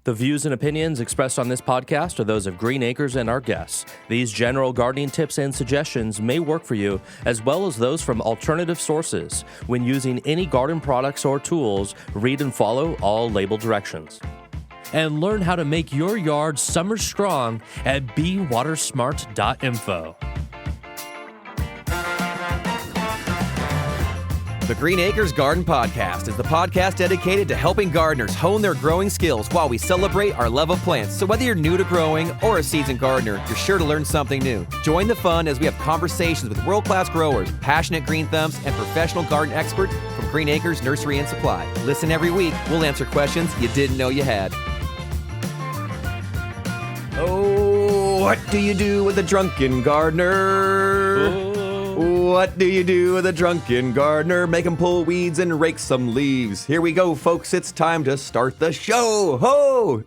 The views and opinions expressed on this podcast are those of Green Acres and our guests. These general gardening tips and suggestions may work for you, as well as those from alternative sources. When using any garden products or tools, read and follow all label directions. And learn how to make your yard summer strong at bewatersmart.info. The Green Acres Garden Podcast is the podcast dedicated to helping gardeners hone their growing skills while we celebrate our love of plants. So whether you're new to growing or a seasoned gardener, you're sure to learn something new. Join the fun as we have conversations with world-class growers, passionate green thumbs, and professional garden experts from Green Acres Nursery and Supply. Listen every week. We'll answer questions you didn't know you had. Oh, what do you do with a drunken gardener? What do you do with a drunken gardener? Make him pull weeds and rake some leaves. Here we go, folks. It's time to start the show. Ho!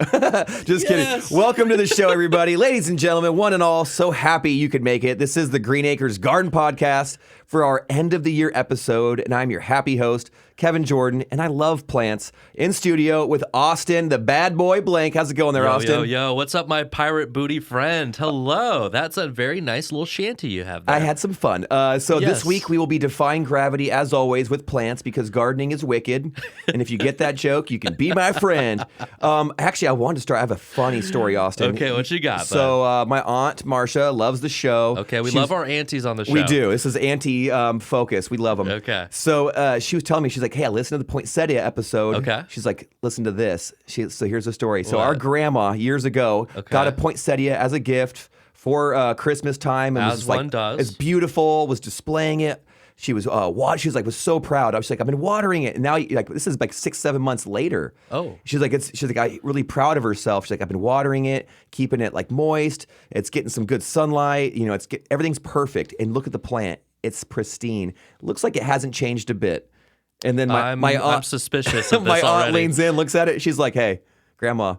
Just kidding. Welcome to the show, everybody. Ladies and gentlemen, one and all, so happy you could make it. This is the Green Acres Garden Podcast for our end of the year episode, and I'm your happy host, Kevin Jordan, and I love plants. In studio with Austin, the bad boy Blank. How's it going there, Austin? Yo, what's up, my pirate booty friend? Hello. That's a very nice little shanty you have there. I had some fun. This week we will be defying gravity, as always, with plants because gardening is wicked. And if you get that joke, you can be my friend. Actually, I wanted to start. I have a funny story, Austin. Okay, what you got, So my aunt, Marcia, loves the show. Okay, we love our aunties on the show. We do. This is auntie focus. We love them. Okay. So she was telling me, she's like, hey, I listened to the poinsettia episode. Okay. She's like, listen to this. So here's the story. So What? our grandma, years ago, got a poinsettia as a gift for Christmas time. And As was just one like, does. It's beautiful, was displaying it. She was was so proud. I was like, I've been watering it, and now this is like 6-7 months later. Oh, she's like really proud of herself. She's like, I've been watering it, keeping it like moist. It's getting some good sunlight. You know, everything's perfect. And look at the plant; it's pristine. Looks like it hasn't changed a bit. And then my aunt, I'm suspicious of this my aunt already. leans in, looks at it. She's like, hey, Grandma.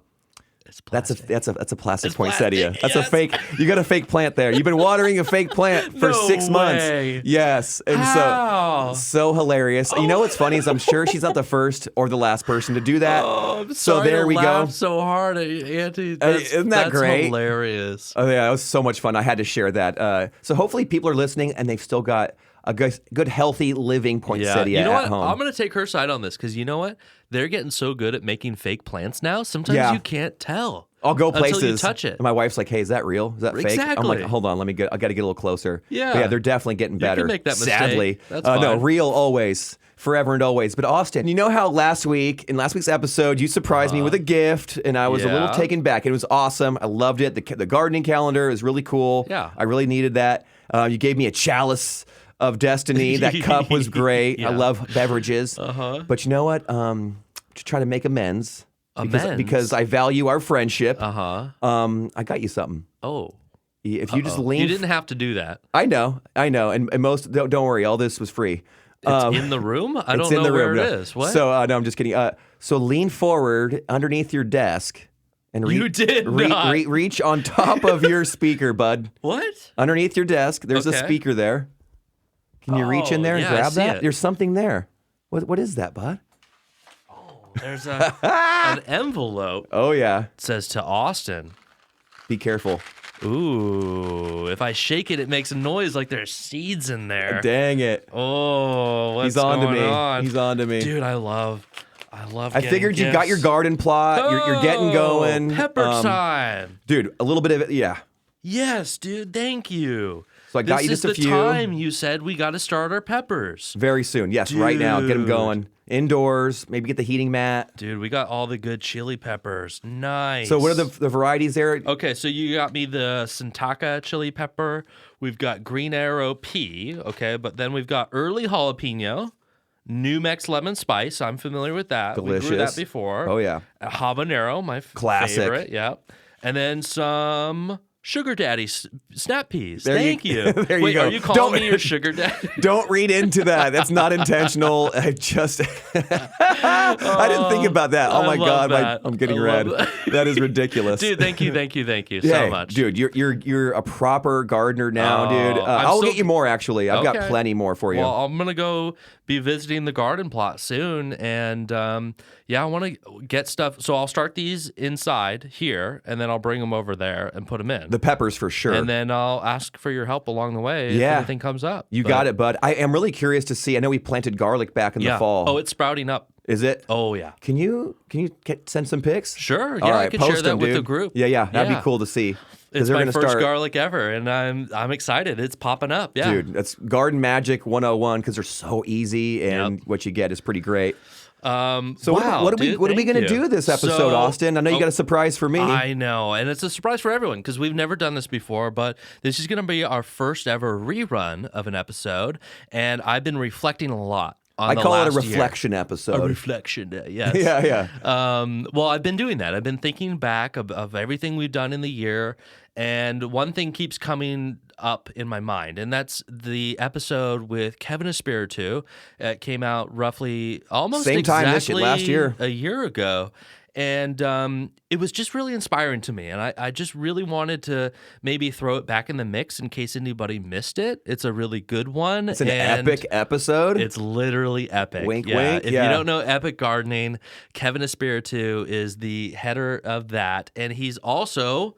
It's That's a plastic It's poinsettia. plastic, That's yes. a fake. You got a fake plant there. You've been watering a fake plant for No 6 months. way. Yes, and How? so hilarious. You know what's funny is I'm sure she's not the first or the last person to do that. Oh, I'm so sorry there to we laugh go. so hard, Auntie. Isn't that great? That's hilarious. Oh yeah, it was so much fun. I had to share that. So hopefully people are listening and they've still got a good healthy living poinsettia You know at what? home. I'm going to take her side on this because you know what? They're getting so good at making fake plants now. Sometimes Yeah. you can't tell. I'll go places. Until you touch it. And my wife's like, hey, is that real? Is that fake? I'm Exactly. like, hold on, I got to get a little closer. Yeah. But yeah, they're definitely getting better. can make that mistake. Sadly. That's No, fine. real always. Forever and always. But Austin, you know how in last week's episode, you surprised me with a gift, and I was a little Yeah. taken back. It was awesome. I loved it. The gardening calendar is really cool. Yeah. I really needed that. You gave me a chalice of destiny. That cup was great. Yeah. I love beverages. But you know what? To try to make amends. Because I value our friendship. I got you something. Oh. If you just lean, You didn't have to do that. I know, and most don't worry. All this was free. It's in the room? I It's don't in know the where room. it No. is. What? So no, I'm just kidding. So lean forward underneath your desk and You did not. reach on top of your speaker, bud. What? Underneath your desk, there's a Okay. speaker there. Can you reach in there and yeah, I grab see that? it. There's something there. What is that, bud? There's an envelope. Oh yeah. It says to Austin. Be careful. Ooh, if I shake it, it makes a noise like there's seeds in there. Dang it. Oh, what's He's on to going me. on? He's on to me. Dude, I love I figured you got your garden plot. You're getting going. Pepper time. Dude, a little bit of it, yeah. Yes, dude, thank you. So I got this you just a is few. the time you said we got to start our peppers. Very soon. Yes, right now. Get them Dude. going. Indoors, maybe get the heating mat. Dude, we got all the good chili peppers. Nice. So what are the varieties there? Okay, so you got me the Sintaka chili pepper. We've got Green Arrow P, okay, but then we've got early jalapeno, New Mex lemon spice. I'm familiar with that. Delicious. We grew that before. Oh, yeah. Habanero, my Classic. favorite, yeah. And then some Sugar Daddy snap peas. There Thank you. There you Wait, go. are you calling me your sugar daddy? Don't read into that. That's not intentional. I just I didn't think about that. Oh I my love God, that. I'm getting I red. love That is ridiculous. Dude, thank you so Hey, much. dude. You're a proper gardener now, dude. I'm I'll still- get you more. Actually, I've got Okay. plenty more for you. Well, I'm gonna go be visiting the garden plot soon, and I want to get stuff. So I'll start these inside here, and then I'll bring them over there and put them in. The peppers for sure. And then I'll ask for your help along the way if Yeah. anything comes up. You got it, bud. I am really curious to see. I know we planted garlic back in the fall. Oh, it's sprouting up. Is it? Oh, yeah. Can you send some pics? Sure. All Yeah, right, I can post share that them, with dude. the group. Yeah, that'd Yeah. be cool to see. 'Cause It's they're my gonna first start, garlic ever, and I'm excited. It's popping up. Yeah. dude. That's garden magic 101 because they're so easy, and what you get is pretty great. So wow, what are we dude, going thank to you. do this episode, So- Austin? I know you got a surprise for me. I know, and it's a surprise for everyone because we've never done this before, but this is going to be our first ever rerun of an episode, and I've been reflecting a lot on I the call it a last year. reflection episode. A reflection, yes. Yeah. Well, I've been doing that. I've been thinking back of everything we've done in the year, and one thing keeps coming up in my mind, and that's the episode with Kevin Espiritu. It came out roughly almost Same time exactly last year. a year ago. And it was just really inspiring to me. And I just really wanted to maybe throw it back in the mix in case anybody missed it. It's a really good one. It's an epic episode. It's literally epic. Wink, yeah. wink. If Yeah. you don't know Epic Gardening, Kevin Espiritu is the header of that. And he's also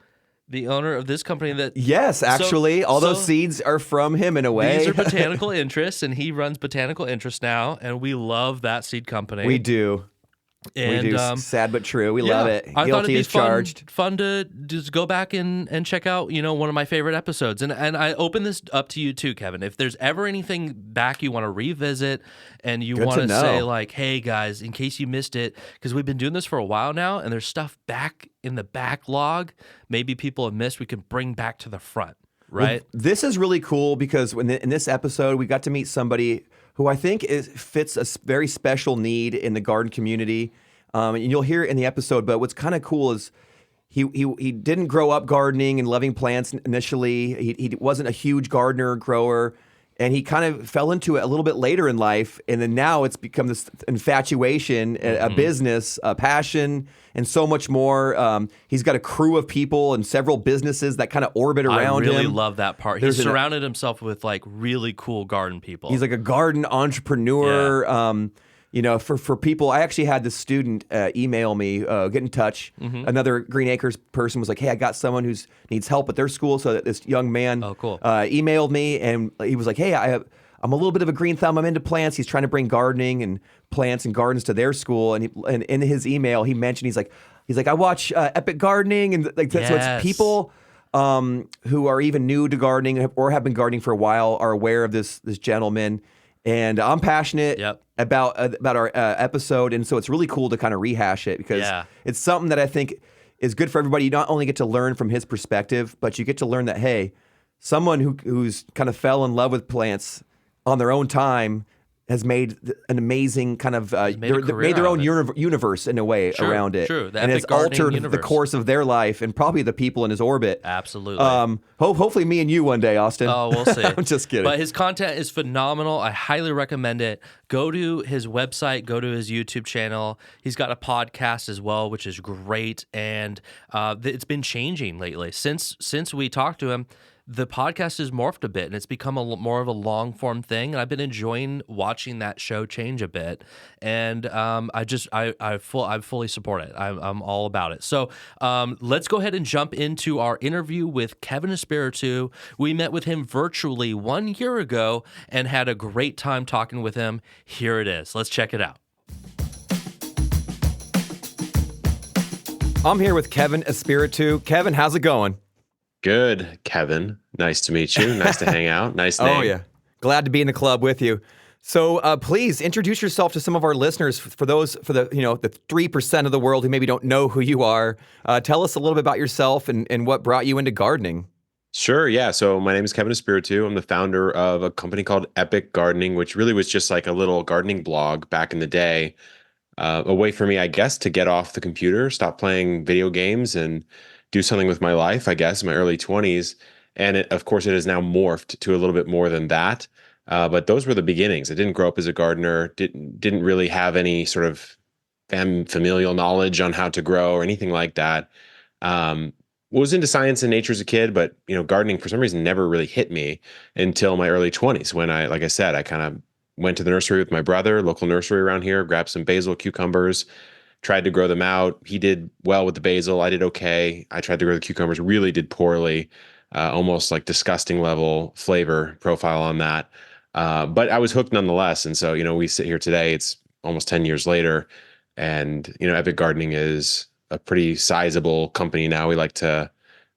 the owner of this company that... Yes, actually, all those so- seeds are from him in a way. These are botanical interests, and he runs Botanical Interests now. And we love that seed company. We do. And, we do. Sad but true. We love it. I thought it'd Guilty be as charged. fun to just go back and check out, one of my favorite episodes. And I open this up to you too, Kevin. If there's ever anything back you want to revisit and you Good want to to say know. like, hey guys, in case you missed it, because we've been doing this for a while now and there's stuff back in the backlog maybe people have missed, we can bring back to the front, right? Well, this is really cool because in this episode, we got to meet somebody who I think fits a very special need in the garden community. And you'll hear it in the episode, but what's kind of cool is he didn't grow up gardening and loving plants initially. He wasn't a huge gardener grower, and he kind of fell into it a little bit later in life. And then now it's become this infatuation, a business, a passion, and so much more. He's got a crew of people and several businesses that kind of orbit around him. I really love that part. There's He's surrounded himself with like really cool garden people. He's like a garden entrepreneur. For people, I actually had this student email me, get in touch. Another Green Acres person was like, hey, I got someone who needs help at their school. So that this young man emailed me, and he was like, hey, I'm a little bit of a green thumb. I'm into plants. He's trying to bring gardening and plants and gardens to their school. And in his email, he mentioned, he's like, I watch Epic Gardening. And like, so it's people who are even new to gardening or have been gardening for a while are aware of this gentleman. And I'm passionate about our episode, and so it's really cool to kind of rehash it because it's something that I think is good for everybody. You not only get to learn from his perspective, but you get to learn that, hey, someone who's kind of fell in love with plants on their own time has made an amazing kind of made their own universe in a way around it. True. The and Epic it's Gardening altered the universe. course of their life and probably the people in his orbit. Absolutely. Hopefully me and you one day, Austin. Oh, we'll see. I'm just kidding. But his content is phenomenal. I highly recommend it. Go to his website, go to his YouTube channel. He's got a podcast as well, which is great. And it's been changing lately. Since we talked to him, the podcast has morphed a bit and it's become more of a long form thing. And I've been enjoying watching that show change a bit. And I fully support it. I'm all about it. So let's go ahead and jump into our interview with Kevin Espiritu. We met with him virtually 1 year ago and had a great time talking with him. Here it is. Let's check it out. I'm here with Kevin Espiritu. Kevin, how's it going? Good, Kevin. Nice to meet you. Nice to hang out. Nice name. Oh, yeah. Glad to be in the club with you. So please introduce yourself to some of our listeners. For the 3% of the world who maybe don't know who you are, tell us a little bit about yourself and what brought you into gardening. Sure. Yeah. So my name is Kevin Espiritu. I'm the founder of a company called Epic Gardening, which really was just like a little gardening blog back in the day. A way for me, I guess, to get off the computer, stop playing video games, and do something with my life, I guess, in my early 20s. And of course, it has now morphed to a little bit more than that. But those were the beginnings. I didn't grow up as a gardener, didn't really have any sort of familial knowledge on how to grow or anything like that. Um, was into science and nature as a kid, but gardening for some reason never really hit me until my early 20s when like I said, I kind of went to the nursery with my brother, local nursery around here, grabbed some basil, cucumbers, tried to grow them out. He did well with the basil. I did okay. I tried to grow the cucumbers, really did poorly, almost like disgusting level flavor profile on that. But I was hooked nonetheless. And so, we sit here today, it's almost 10 years later, and, Epic Gardening is a pretty sizable company now. We like to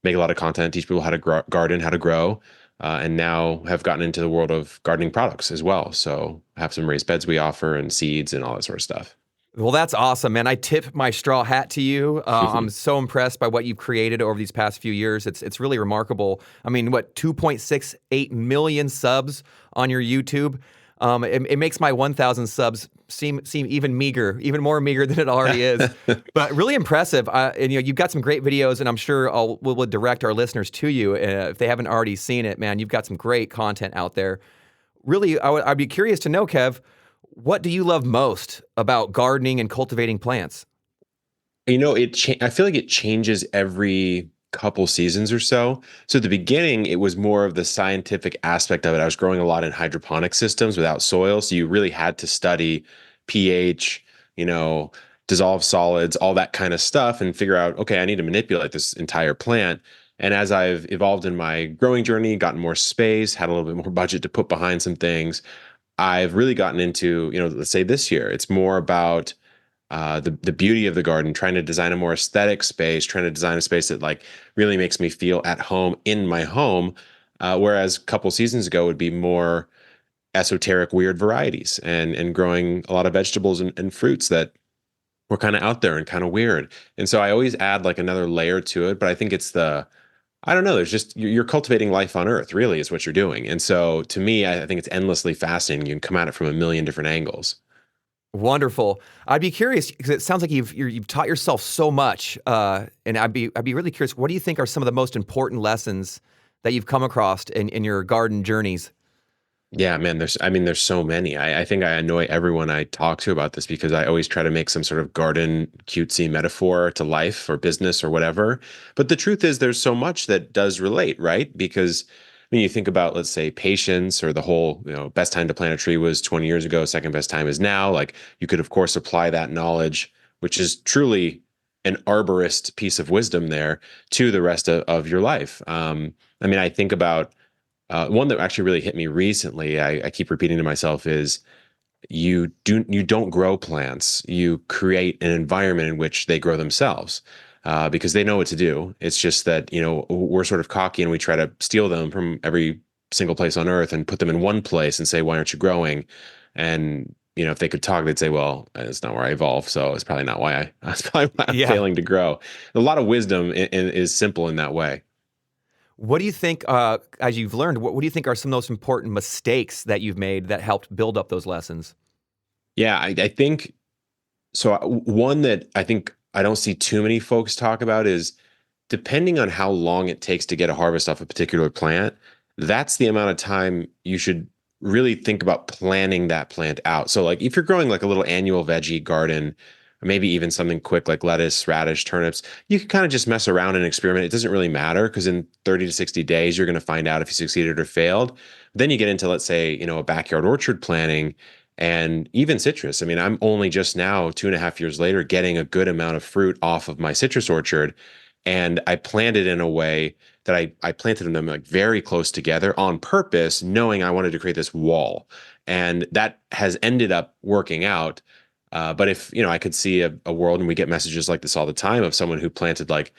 make a lot of content, teach people how to garden, how to grow, and now have gotten into the world of gardening products as well. So have some raised beds we offer and seeds and all that sort of stuff. Well, that's awesome, man. I tip my straw hat to you. I'm so impressed by what you've created over these past few years. It's really remarkable. I mean, 2.68 million subs on your YouTube? It makes my 1,000 subs seem even more meager than it already is. But really impressive. And you've got some great videos, and I'm sure we'll direct our listeners to you if they haven't already seen it. Man, you've got some great content out there. Really, I'd be curious to know, Kev, what do you love most about gardening and cultivating plants? I feel like it changes every couple seasons or so. So at the beginning, it was more of the scientific aspect of it. I was growing a lot in hydroponic systems without soil. So you really had to study pH, dissolved solids, all that kind of stuff, and figure out, okay, I need to manipulate this entire plant. And as I've evolved in my growing journey, gotten more space, had a little bit more budget to put behind some things, I've really gotten into, let's say this year, it's more about the beauty of the garden, trying to design a more aesthetic space, trying to design a space that like really makes me feel at home in my home. Whereas a couple seasons ago would be more esoteric, weird varieties and growing a lot of vegetables and fruits that were kind of out there and kind of weird. And so I always add like another layer to it, but I think it's I don't know. There's just you're cultivating life on Earth, really, is what you're doing. And so, to me, I think it's endlessly fascinating. You can come at it from a million different angles. Wonderful. I'd be curious because it sounds like you've taught yourself so much, and I'd be really curious. What do you think are some of the most important lessons that you've come across in your garden journeys? Yeah, man, there's so many. I think I annoy everyone I talk to about this because I always try to make some sort of garden cutesy metaphor to life or business or whatever. But the truth is there's so much that does relate, right? Because when you think about, let's say, patience or the whole, best time to plant a tree was 20 years ago, second best time is now. Like you could, of course, apply that knowledge, which is truly an arborist piece of wisdom there, to the rest of your life. I think about one that actually really hit me recently, I keep repeating to myself, is you don't grow plants. You create an environment in which they grow themselves because they know what to do. It's just that, we're sort of cocky and we try to steal them from every single place on earth and put them in one place and say, why aren't you growing? And, if they could talk, they'd say, well, it's not where I evolved. So it's probably not why that's probably why I'm failing to grow. A lot of wisdom is simple in that way. What do you think, as you've learned, what do you think are some of those important mistakes that you've made that helped build up those lessons? Yeah, I think so. One that I think I don't see too many folks talk about is depending on how long it takes to get a harvest off a particular plant, that's the amount of time you should really think about planning that plant out. So like if you're growing like a little annual veggie garden, or maybe even something quick like lettuce, radish, turnips, you can kind of just mess around and experiment. It doesn't really matter because in 30 to 60 days, you're going to find out if you succeeded or failed. Then you get into, let's say, a backyard orchard planning and even citrus. I'm only just now, 2.5 years later, getting a good amount of fruit off of my citrus orchard. And I planted in a way that I planted them like very close together on purpose, knowing I wanted to create this wall. And that has ended up working out. But if, I could see a world, and we get messages like this all the time, of someone who planted like,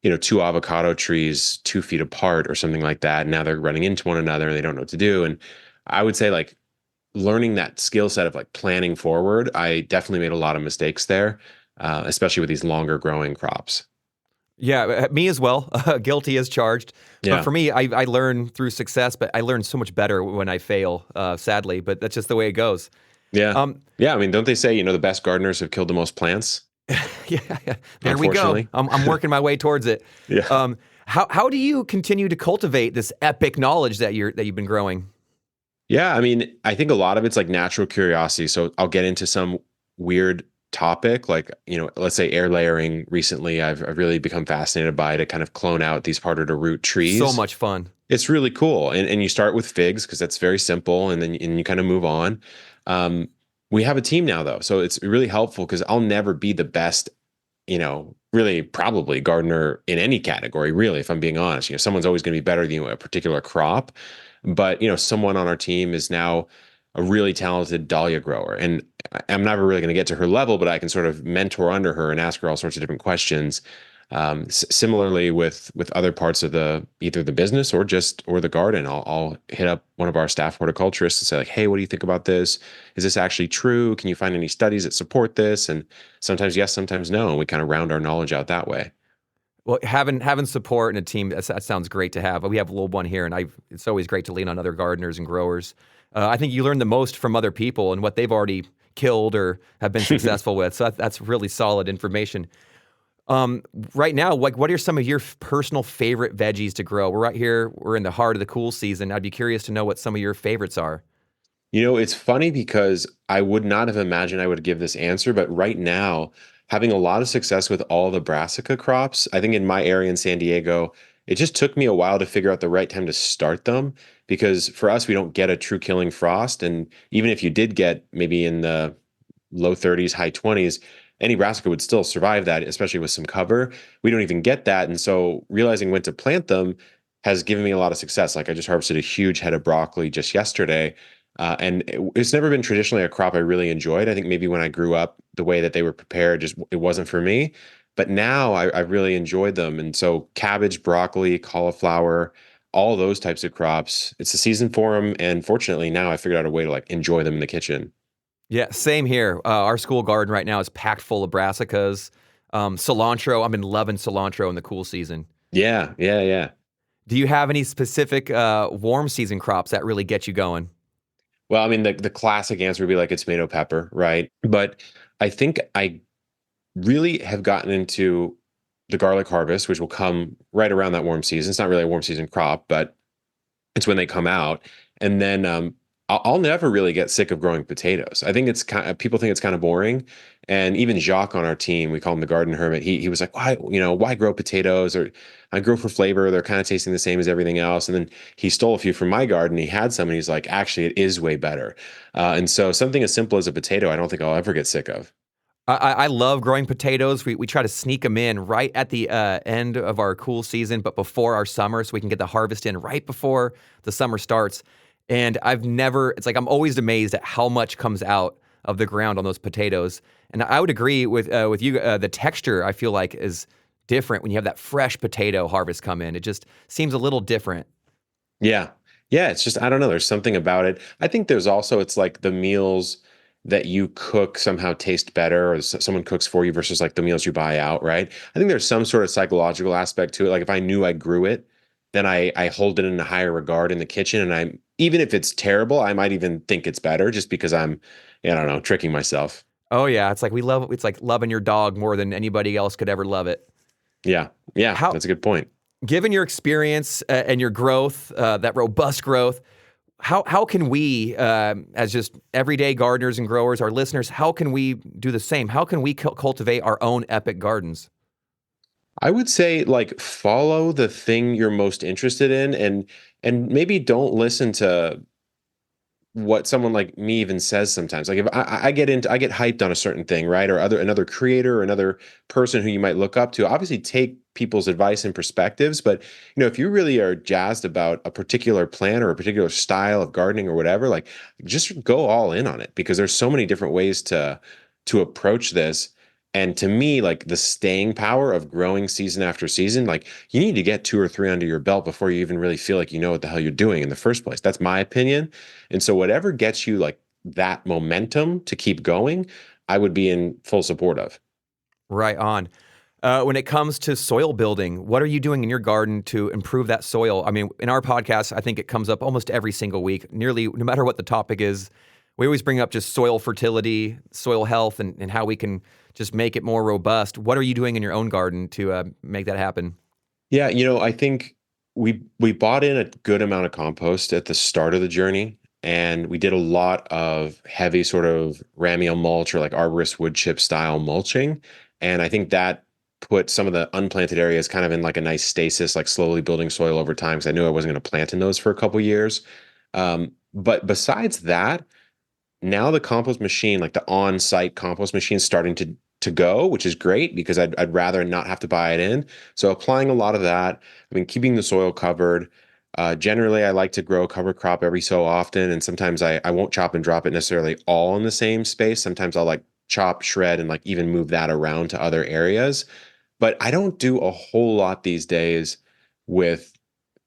2 avocado trees 2 feet apart or something like that. And now they're running into one another and they don't know what to do. And I would say like learning that skill set of like planning forward, I definitely made a lot of mistakes there, especially with these longer growing crops. Yeah, me as well. Guilty as charged. Yeah. But for me, I learn through success, but I learn so much better when I fail, sadly. But that's just the way it goes. Yeah. Don't they say, the best gardeners have killed the most plants? Yeah, there we go. Unfortunately. I'm working my way towards it. Yeah. How do you continue to cultivate this epic knowledge that you've been growing? Yeah, I mean, I think a lot of it's like natural curiosity. So I'll get into some weird topic, like, let's say air layering. Recently, I've really become fascinated by to kind of clone out these harder to root So trees. much fun. It's really cool. And you start with figs because that's very simple, and then you kind of move on. Um, we have a team now though, so it's really helpful because I'll never be the best, really probably gardener in any category, really, if I'm being honest. Someone's always going to be better than you at a particular crop. But, someone on our team is now a really talented dahlia grower. And I'm never really going to get to her level, but I can sort of mentor under her and ask her all sorts of different questions. Similarly with other parts of either the business or the garden, I'll hit up one of our staff horticulturists and say like, hey, what do you think about this? Is this actually true? Can you find any studies that support this? And sometimes yes, sometimes no. And we kind of round our knowledge out that way. Well, having support in a team, that sounds great to have. We have a little one here, and it's always great to lean on other gardeners and growers. I think you learn the most from other people and what they've already killed or have been successful with. So that's really solid information. Right now, like, what are some of your personal favorite veggies to grow? We're right here. We're in the heart of the cool season. I'd be curious to know what some of your favorites are. It's funny because I would not have imagined I would give this answer, but right now, having a lot of success with all the brassica crops. I think in my area in San Diego, it just took me a while to figure out the right time to start them because for us, we don't get a true killing frost. And even if you did get maybe in the low 30s, high 20s, any brassica would still survive that, especially with some cover. We don't even get that. And so realizing when to plant them has given me a lot of success. Like I just harvested a huge head of broccoli just yesterday. And it's never been traditionally a crop I really enjoyed. I think maybe when I grew up, the way that they were prepared, it wasn't for me. But now I really enjoyed them. And so cabbage, broccoli, cauliflower, all those types of crops, it's the season for them. And fortunately, now I figured out a way to like enjoy them in the kitchen. Yeah, same here. Our school garden right now is packed full of brassicas, cilantro. I've been loving cilantro in the cool season. Yeah, yeah, yeah. Do you have any specific warm season crops that really get you going? Well, I mean, the classic answer would be like a tomato pepper, right? But I think I really have gotten into the garlic harvest, which will come right around that warm season. It's not really a warm season crop, but it's when they come out. And then I'll never really get sick of growing potatoes. I think people think it's kind of boring. And even Jacques on our team, we call him the garden hermit. He was like, why grow potatoes? Or I grow for flavor. They're kind of tasting the same as everything else. And then he stole a few from my garden. He had some, and he's like, actually, it is way better. And so something as simple as a potato, I don't think I'll ever get sick of. I love growing potatoes. We try to sneak them in right at the end of our cool season, but before our summer, so we can get the harvest in right before the summer starts. And it's like I'm always amazed at how much comes out of the ground on those potatoes. And I would agree with you. The texture, I feel like, is different when you have that fresh potato harvest come in. It just seems a little different. Yeah. Yeah. It's just, I don't know. There's something about it. I think there's also, it's like the meals that you cook somehow taste better, or someone cooks for you versus like the meals you buy out, right? I think there's some sort of psychological aspect to it. Like if I knew I grew it, then I hold it in a higher regard in the kitchen. And even if it's terrible, I might even think it's better just because I don't know, tricking myself. Oh yeah, it's like loving your dog more than anybody else could ever love it. Yeah. Yeah. That's a good point. Given your experience and your growth, that robust growth, how can we, as just everyday gardeners and growers, our listeners, how can we do the same? How can we cultivate our own epic gardens? I would say like follow the thing you're most interested in, and maybe don't listen to what someone like me even says sometimes. Like if I get hyped on a certain thing, right? Or another creator or another person who you might look up to, obviously take people's advice and perspectives. But if you really are jazzed about a particular plant or a particular style of gardening or whatever, like just go all in on it, because there's so many different ways to approach this. And to me, like the staying power of growing season after season, like you need to get 2 or 3 under your belt before you even really feel like you know what the hell you're doing in the first place. That's my opinion. And so whatever gets you like that momentum to keep going, I would be in full support of. Right on. When it comes to soil building, what are you doing in your garden to improve that soil? I mean, in our podcast, I think it comes up almost every single week, nearly no matter what the topic is. We always bring up just soil fertility, soil health, and how we can just make it more robust. What are you doing in your own garden to make that happen? Yeah, I think we bought in a good amount of compost at the start of the journey, and we did a lot of heavy sort of ramio mulch or like arborist wood chip style mulching, and I think that put some of the unplanted areas kind of in like a nice stasis, like slowly building soil over time. Because I knew I wasn't going to plant in those for a couple years. But besides that, now the compost machine, like the on-site compost machine, is starting to go, which is great because I'd rather not have to buy it in. So applying a lot of that. I mean, keeping the soil covered. Generally, I like to grow a cover crop every so often, and sometimes I won't chop and drop it necessarily all in the same space. Sometimes I'll like chop, shred, and like even move that around to other areas. But I don't do a whole lot these days with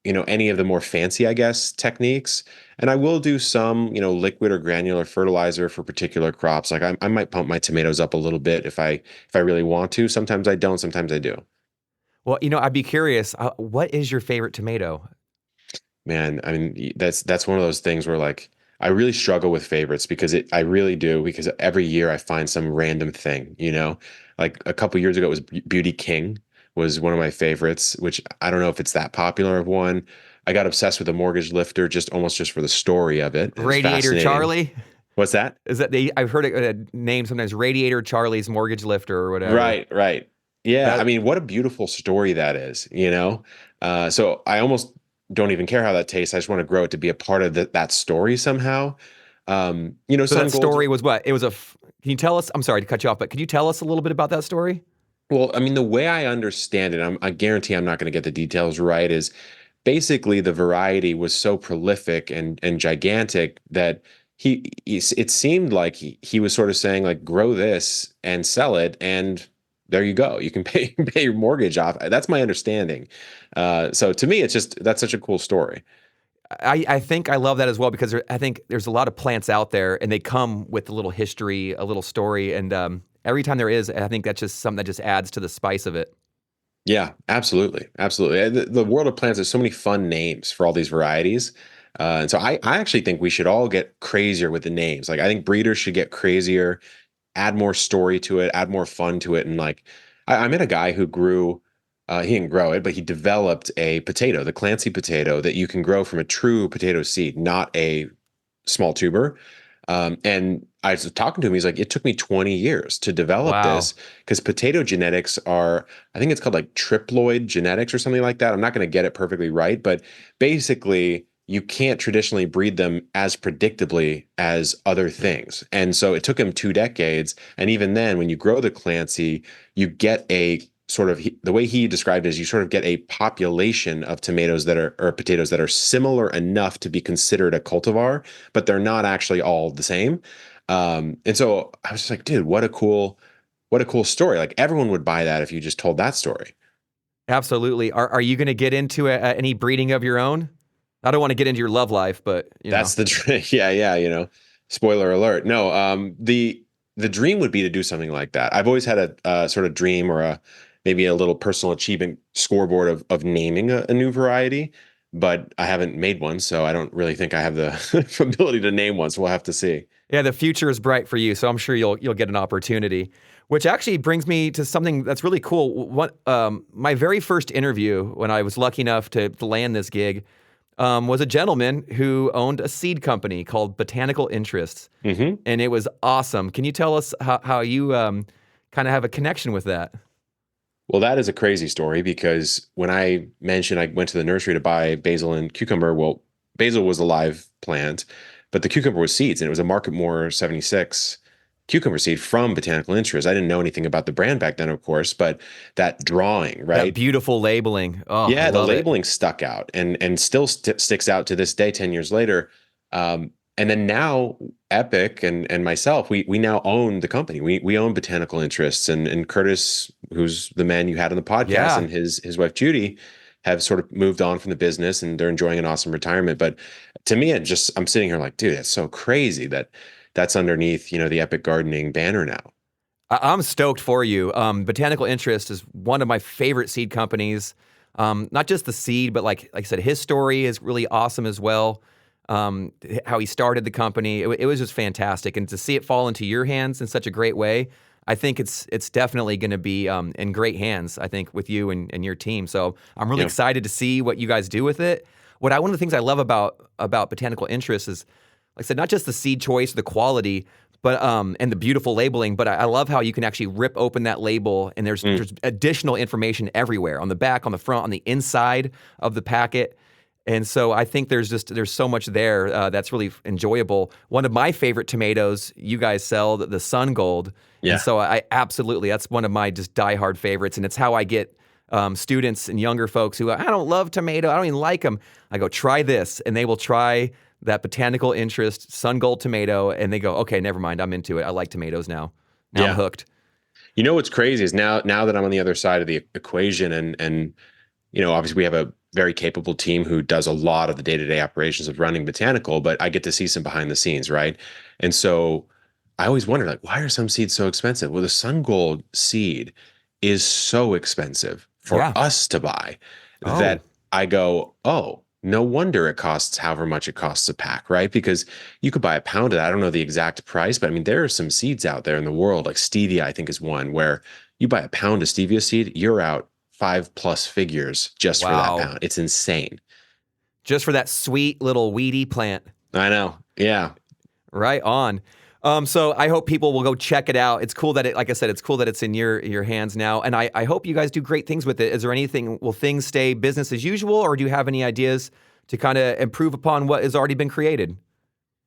any of the more fancy, I guess, techniques. And I will do some, liquid or granular fertilizer for particular crops. Like I might pump my tomatoes up a little bit if I really want to. Sometimes I don't. Sometimes I do. Well, I'd be curious. What is your favorite tomato? Man, I mean, that's one of those things where like I really struggle with favorites because I really do because every year I find some random thing. Like a couple years ago it was Beauty King was one of my favorites, which I don't know if it's that popular of one. I got obsessed with the mortgage lifter just for the story of it. It was Radiator fascinating. Charlie? What's that? Is that I've heard it named sometimes Radiator Charlie's mortgage lifter or whatever. Right. Yeah, That- I mean, what a beautiful story that is. So I almost don't even care how that tastes. I just want to grow it to be a part of that story somehow. So Sun that Gold. story was what? It was can you tell us? I'm sorry to cut you off, but could you tell us a little bit about that story? Well, I mean, the way I understand it, I guarantee I'm not going to get the details right, is basically the variety was so prolific and gigantic that it seemed like he was sort of saying like, grow this and sell it, and there you go. You can pay your mortgage off. That's my understanding. So to me, that's such a cool story. I think I love that as well because I think there's a lot of plants out there and they come with a little history, a little story, and every time there is, I think that's just something that just adds to the spice of it. Yeah, absolutely. The world of plants, there's so many fun names for all these varieties. And so I actually think we should all get crazier with the names. Like I think breeders should get crazier, add more story to it, add more fun to it. And like I met a guy who grew, he didn't grow it, but he developed a potato, the Clancy potato, that you can grow from a true potato seed, not a small tuber. And I was talking to him. He's like, it took me 20 years to develop Wow. this because potato genetics are, I think it's called like triploid genetics or something like that. I'm not going to get it perfectly right, but basically, you can't traditionally breed them as predictably as other things. And so it took him 2 decades. And even then, when you grow the Clancy, you get a sort of, the way he described it is you sort of get a population of tomatoes or potatoes that are similar enough to be considered a cultivar, but they're not actually all the same. And so I was just like, dude, what a cool story. Like everyone would buy that if you just told that story. Absolutely. Are you going to get into any breeding of your own? I don't want to get into your love life, but That's the dream. Yeah. Spoiler alert. No, the dream would be to do something like that. I've always had a sort of dream or maybe a little personal achievement scoreboard of naming a new variety, but I haven't made one, so I don't really think I have the ability to name one. So we'll have to see. Yeah, the future is bright for you, so I'm sure you'll get an opportunity. Which actually brings me to something that's really cool. My very first interview, when I was lucky enough to land this gig, was a gentleman who owned a seed company called Botanical Interests, and it was awesome. Can you tell us how you kind of have a connection with that? Well, that is a crazy story because when I mentioned I went to the nursery to buy basil and cucumber, well, basil was a live plant, but the cucumber was seeds, and it was a Marketmore 76 cucumber seed from Botanical Interest. I didn't know anything about the brand back then, of course, but that drawing, right? That beautiful labeling. Oh, yeah, I the love labeling stuck out and still sticks out to this day, 10 years later. And then now Epic and myself, we now own the company. We own Botanical Interests, and Curtis, who's the man you had on the podcast, Yeah. and his wife Judy have sort of moved on from the business and they're enjoying an awesome retirement. But to me, I'm sitting here like, dude, that's so crazy that's underneath, the Epic Gardening banner now. I'm stoked for you. Botanical Interest is one of my favorite seed companies. Not just the seed, but like I said, his story is really awesome as well. How he started the company, it was just fantastic. And to see it fall into your hands in such a great way, I think it's definitely going to be in great hands, I think, with you and your team. So I'm really excited to see what you guys do with it. One of the things I love about Botanical Interest is, like I said, not just the seed choice, the quality, but and the beautiful labeling. But I love how you can actually rip open that label, and there's additional information everywhere, on the back, on the front, on the inside of the packet. And so I think there's so much there that's really enjoyable. One of my favorite tomatoes you guys sell, the Sun Gold. Yeah. And so that's one of my just diehard favorites. And it's how I get students and younger folks who, I don't love tomato, I don't even like them. I go, try this. And they will try that Botanical Interest Sun Gold tomato. And they go, okay, never mind, I'm into it. I like tomatoes now. I'm hooked. You know what's crazy is now that I'm on the other side of the equation, and obviously we have a very capable team who does a lot of the day-to-day operations of running Botanical, but I get to see some behind the scenes, right? And so I always wonder, like, why are some seeds so expensive? Well, the Sun Gold seed is so expensive for us to buy that I go, oh, no wonder it costs however much it costs a pack, right? Because you could buy a pound of that. I don't know the exact price, but I mean, there are some seeds out there in the world, like stevia, I think is one, where you buy a pound of stevia seed, you're out 5+ figures just for that pound. It's insane. Just for that sweet little weedy plant. I know. Yeah. Right on. So I hope people will go check it out. It's cool that like I said, it's cool that it's in your hands now. And I hope you guys do great things with it. Is there anything, will things stay business as usual, or do you have any ideas to kind of improve upon what has already been created?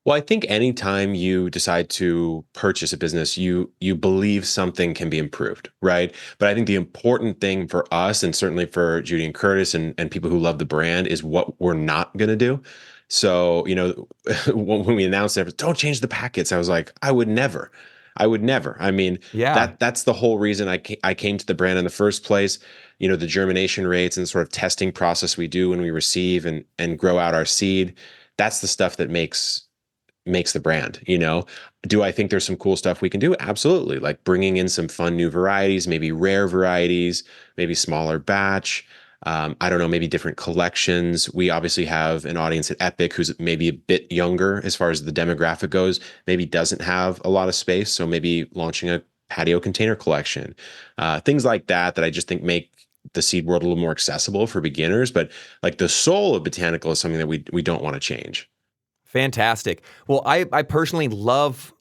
Well, I think anytime you decide to purchase a business, you believe something can be improved, right? But I think the important thing for us, and certainly for Judy and Curtis and people who love the brand, is what we're not going to do. So, when we announced it, don't change the packets, I was like, I would never. I mean, that's the whole reason I came to the brand in the first place. The germination rates and sort of testing process we do when we receive and grow out our seed, that's the stuff that makes the brand. Do I think there's some cool stuff we can do? Absolutely. Like bringing in some fun new varieties, maybe rare varieties, maybe smaller batch. I don't know, maybe different collections. We obviously have an audience at Epic who's maybe a bit younger as far as the demographic goes, maybe doesn't have a lot of space. So maybe launching a patio container collection, things like that I just think make the seed world a little more accessible for beginners. But like the soul of Botanical is something that we don't want to change. Fantastic. Well, I personally love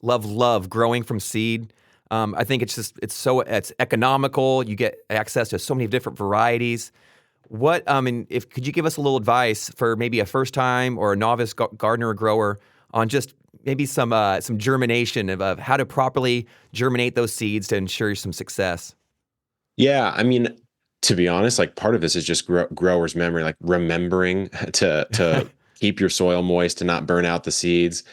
growing from seed. I think it's economical. You get access to so many different varieties. Could you give us a little advice for maybe a first time or a novice gardener or grower on just maybe some germination of how to properly germinate those seeds to ensure some success? Yeah, I mean, to be honest, like part of this is just growers' memory, like remembering to keep your soil moist, to not burn out the seeds.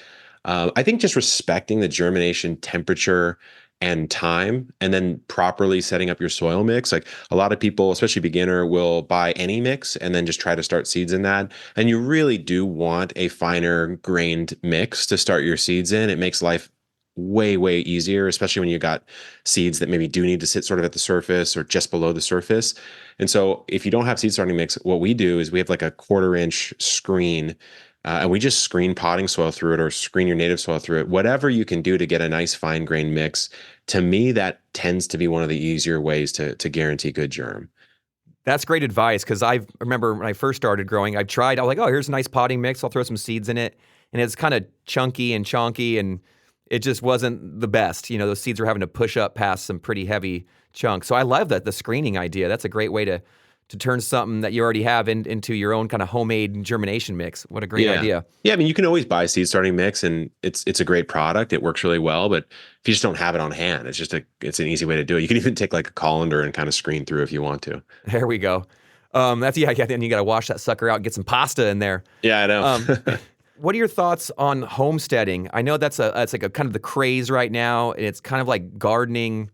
I think just respecting the germination temperature and time, and then properly setting up your soil mix. Like a lot of people, especially beginner, will buy any mix and then just try to start seeds in that. And you really do want a finer grained mix to start your seeds in. It makes life way, way easier, especially when you got seeds that maybe do need to sit sort of at the surface or just below the surface. And so if you don't have seed starting mix, what we do is we have like a 1/4-inch screen, and we just screen potting soil through it or screen your native soil through it. Whatever you can do to get a nice fine grain mix, to me, that tends to be one of the easier ways to guarantee good germ. That's great advice, because I remember when I first started growing, I was like, oh, here's a nice potting mix. I'll throw some seeds in it. And it's kind of chunky and chonky, and it just wasn't the best. Those seeds were having to push up past some pretty heavy chunks. So I love the screening idea. That's a great way to turn something that you already have into your own kind of homemade germination mix. What a great idea. Yeah, I mean, you can always buy a seed starting mix, and it's a great product. It works really well, but if you just don't have it on hand, it's an easy way to do it. You can even take like a colander and kind of screen through if you want to. There we go. Then you got to wash that sucker out and get some pasta in there. Yeah, I know. What are your thoughts on homesteading? I know that's like a kind of the craze right now, and it's kind of like gardening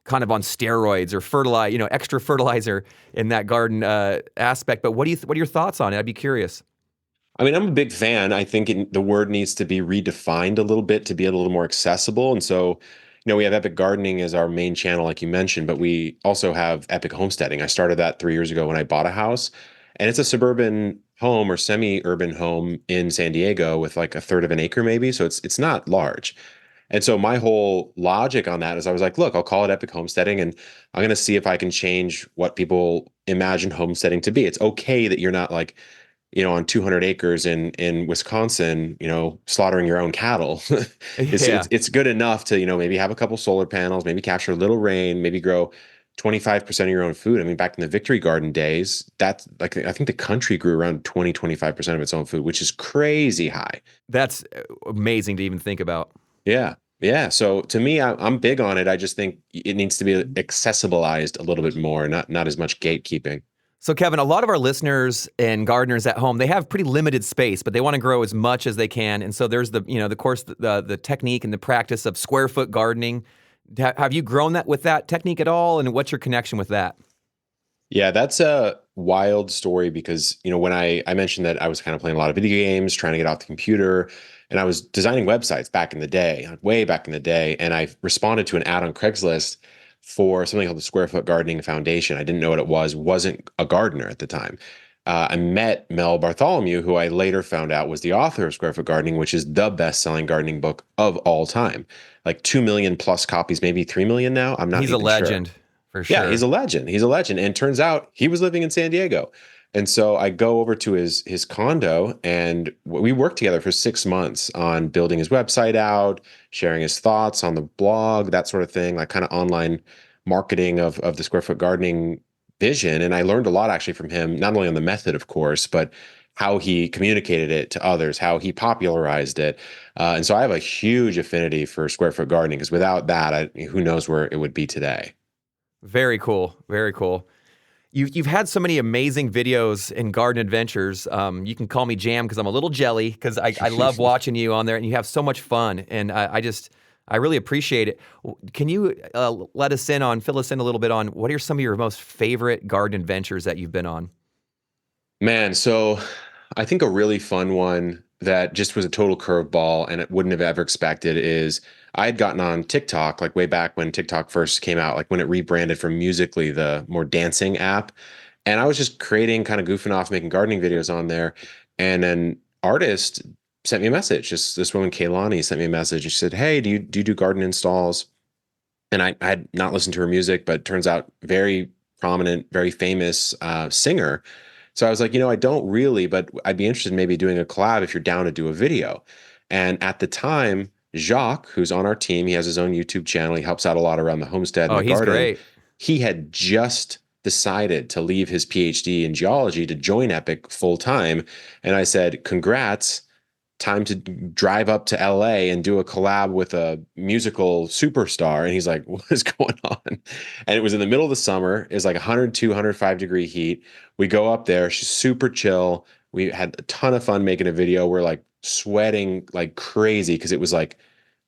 kind of on steroids, or extra fertilizer in that garden aspect. But what are your thoughts on it? I'd be curious. I mean, I'm a big fan. I think the word needs to be redefined a little bit to be a little more accessible. And so, we have Epic Gardening as our main channel, like you mentioned, but we also have Epic Homesteading. I started that 3 years ago when I bought a house, and it's a suburban home or semi-urban home in San Diego with like 1/3 of an acre maybe. So it's not large. And so my whole logic on that is I was like, look, I'll call it epic homesteading, and I'm going to see if I can change what people imagine homesteading to be. It's okay that you're not like, on 200 acres in Wisconsin, slaughtering your own cattle. it's, Yeah. it's it's good enough to, maybe have a couple solar panels, maybe capture a little rain, maybe grow 25% of your own food. I mean, back in the Victory Garden days, that's like, I think the country grew around 25% of its own food, which is crazy high. That's amazing to even think about. Yeah. Yeah. So to me, I'm big on it. I just think it needs to be accessibilized a little bit more, not as much gatekeeping. So, Kevin, a lot of our listeners and gardeners at home, they have pretty limited space, but they want to grow as much as they can. And so there's the technique and the practice of square foot gardening. Have you grown that with that technique at all? And what's your connection with that? Yeah, that's a wild story because, when I mentioned that I was kind of playing a lot of video games, trying to get off the computer, and I was designing websites back in the day, way back in the day, and I responded to an ad on Craigslist for something called the Square Foot Gardening Foundation. I didn't know what it was, wasn't a gardener at the time. I met Mel Bartholomew, who I later found out was the author of Square Foot Gardening, which is the best-selling gardening book of all time. Like 2 million plus copies, maybe 3 million now. I'm not He's even a legend, sure. for sure. Yeah, he's a legend. He's a legend. And turns out he was living in San Diego. And so I go over to his condo, and we worked together for 6 months on building his website out, sharing his thoughts on the blog, that sort of thing, like kind of online marketing of the Square Foot Gardening vision. And I learned a lot actually from him, not only on the method, of course, but how he communicated it to others, how he popularized it. And so I have a huge affinity for Square Foot Gardening, because without that, who knows where it would be today. Very cool. Very cool. You've had so many amazing videos and garden adventures. You can call me Jam because I'm a little jelly because I love watching you on there, and you have so much fun. And I really appreciate it. Can you fill us in a little bit on what are some of your most favorite garden adventures that you've been on? Man, so I think a really fun one that just was a total curveball and it wouldn't have ever expected is I had gotten on TikTok like way back when TikTok first came out, like when it rebranded from Musical.ly, the more dancing app. And I was just creating, kind of goofing off, making gardening videos on there. And an artist sent me a message. Just this woman, Kaylani, sent me a message. She said, "Hey, do you do garden installs?" And I had not listened to her music, but turns out very prominent, very famous singer. So I was like, I don't really, but I'd be interested in maybe doing a collab if you're down to do a video. And at the time, Jacques, who's on our team, he has his own YouTube channel. He helps out a lot around the homestead and the He's garden. great. He had just decided to leave his PhD in geology to join Epic full time. And I said, congrats. Time to drive up to LA and do a collab with a musical superstar. And he's like, what is going on? And it was in the middle of the summer. It was like 102, 105-degree heat. We go up there. She's super chill. We had a ton of fun making a video. We're like sweating like crazy because it was like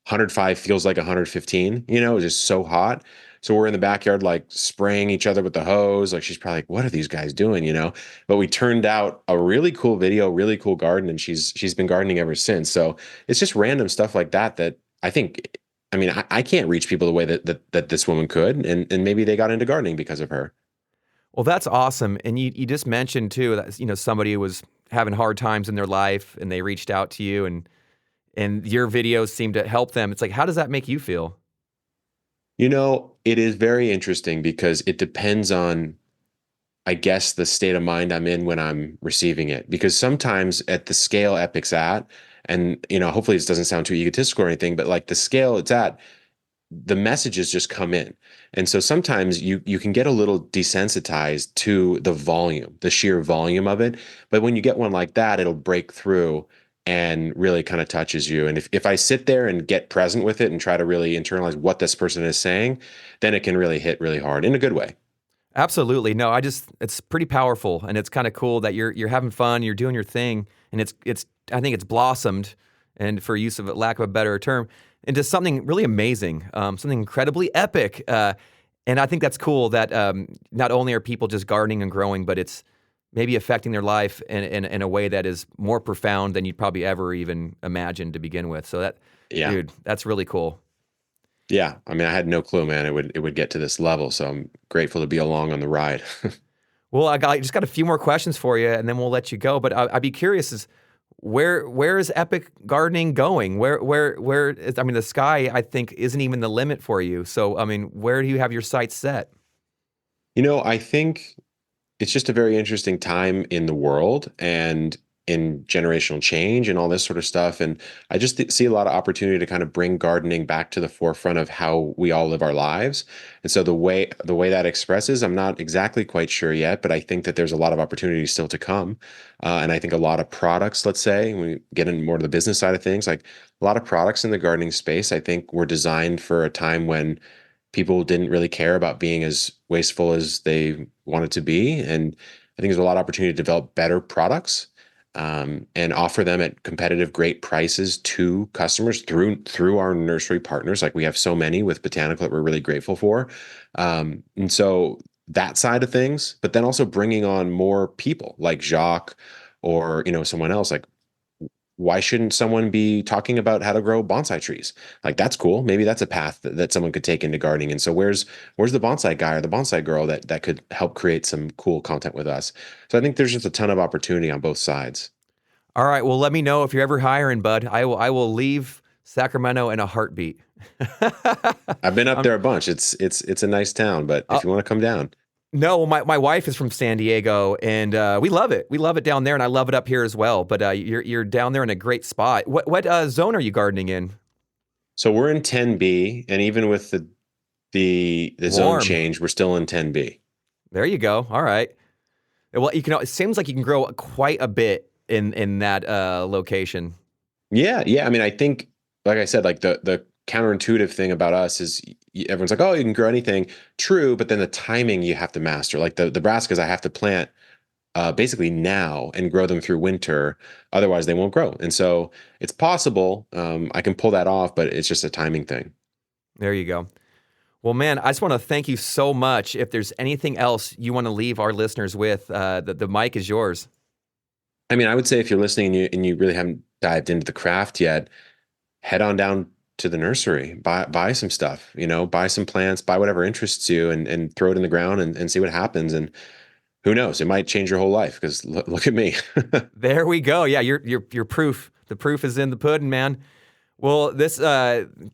105 feels like 115, it was just so hot. So we're in the backyard, like spraying each other with the hose. Like she's probably like, what are these guys doing? But we turned out a really cool video, really cool garden. And she's been gardening ever since. So it's just random stuff like that I think, I can't reach people the way that this woman could. And maybe they got into gardening because of her. Well, that's awesome. And you just mentioned too that somebody who was having hard times in their life and they reached out to you and your videos seem to help them. It's like, how does that make you feel? It is very interesting because it depends on, I guess, the state of mind I'm in when I'm receiving it. Because sometimes at the scale Epic's at, and, hopefully this doesn't sound too egotistical or anything, but like the scale it's at, the messages just come in. And so sometimes you can get a little desensitized to the volume, the sheer volume of it. But when you get one like that, it'll break through and really kind of touches you. And if I sit there and get present with it and try to really internalize what this person is saying, then it can really hit really hard in a good way. Absolutely. No, it's pretty powerful, and it's kind of cool that you're having fun, you're doing your thing, and I think it's blossomed, and for use of lack of a better term, into something really amazing, something incredibly epic. And I think that's cool that not only are people just gardening and growing, but it's maybe affecting their life in a way that is more profound than you'd probably ever even imagine to begin with. So dude, that's really cool. Yeah. I had no clue, man, it would get to this level. So I'm grateful to be along on the ride. Well, I just got a few more questions for you and then we'll let you go. But I'd be curious where is epic gardening going? Where is, I mean, the sky, I think, isn't even the limit for you. So, I mean, where do you have your sights set? I think it's just a very interesting time in the world and in generational change and all this sort of stuff. And I just see a lot of opportunity to kind of bring gardening back to the forefront of how we all live our lives. And so the way that expresses, I'm not exactly quite sure yet, but I think that there's a lot of opportunity still to come. And I think a lot of products, let's say, when we get into more to the business side of things, like a lot of products in the gardening space, I think were designed for a time when people didn't really care about being as wasteful as they wanted to be. And I think there's a lot of opportunity to develop better products and offer them at competitive, great prices to customers through our nursery partners. Like we have so many with Botanical that we're really grateful for. And so that side of things, but then also bringing on more people like Jacques or, someone else. Like, why shouldn't someone be talking about how to grow bonsai trees? Like, that's cool. Maybe that's a path that someone could take into gardening. And so where's the bonsai guy or the bonsai girl that could help create some cool content with us? So I think there's just a ton of opportunity on both sides. All right. Well, let me know if you're ever hiring, bud. I will leave Sacramento in a heartbeat. I've been up there a bunch. It's a nice town, but if you want to come down. No, well, my wife is from San Diego, and we love it. We love it down there, and I love it up here as well. But you're down there in a great spot. What zone are you gardening in? So we're in 10B, and even with the zone change, we're still in 10B. There you go. All right. Well, it seems like you can grow quite a bit in that location. Yeah. I mean, I think, like I said, like the counterintuitive thing about us is everyone's like, oh, you can grow anything. True, but then the timing you have to master. Like the brassicas, I have to plant basically now and grow them through winter. Otherwise, they won't grow. And so it's possible I can pull that off, but it's just a timing thing. There you go. Well, man, I just want to thank you so much. If there's anything else you want to leave our listeners with, the mic is yours. I mean, I would say if you're listening and you really haven't dived into the craft yet, head on down to the nursery, buy some stuff, buy some plants, buy whatever interests you and throw it in the ground and see what happens. And who knows, it might change your whole life because look at me. There we go. Yeah, you're proof. The proof is in the pudding, man. Well, this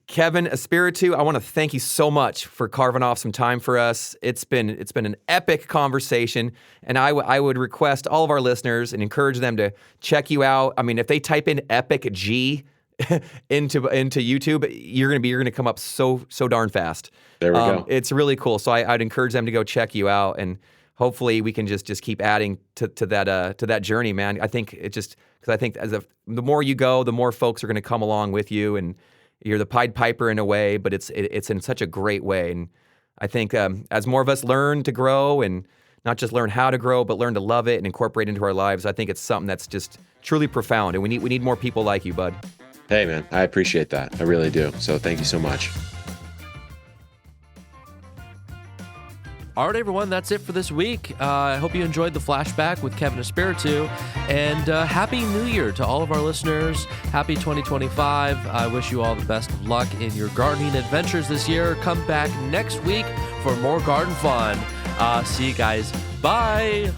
Kevin Espiritu, I want to thank you so much for carving off some time for us. It's been an epic conversation, and I would request all of our listeners and encourage them to check you out. I mean, if they type in Epic G into YouTube, you're gonna come up so darn fast. There we go. It's really cool. So I'd encourage them to go check you out, and hopefully we can just keep adding to that journey, man. I think because I think the more you go, the more folks are going to come along with you, and you're the Pied Piper in a way, but it's in such a great way. And I think as more of us learn to grow, and not just learn how to grow, but learn to love it and incorporate into our lives, I think it's something that's just truly profound. And we need more people like you, bud. Hey, man, I appreciate that. I really do. So thank you so much. All right, everyone, that's it for this week. I hope you enjoyed the Flashback with Kevin Espiritu. And Happy New Year to all of our listeners. Happy 2025. I wish you all the best of luck in your gardening adventures this year. Come back next week for more garden fun. See you guys. Bye.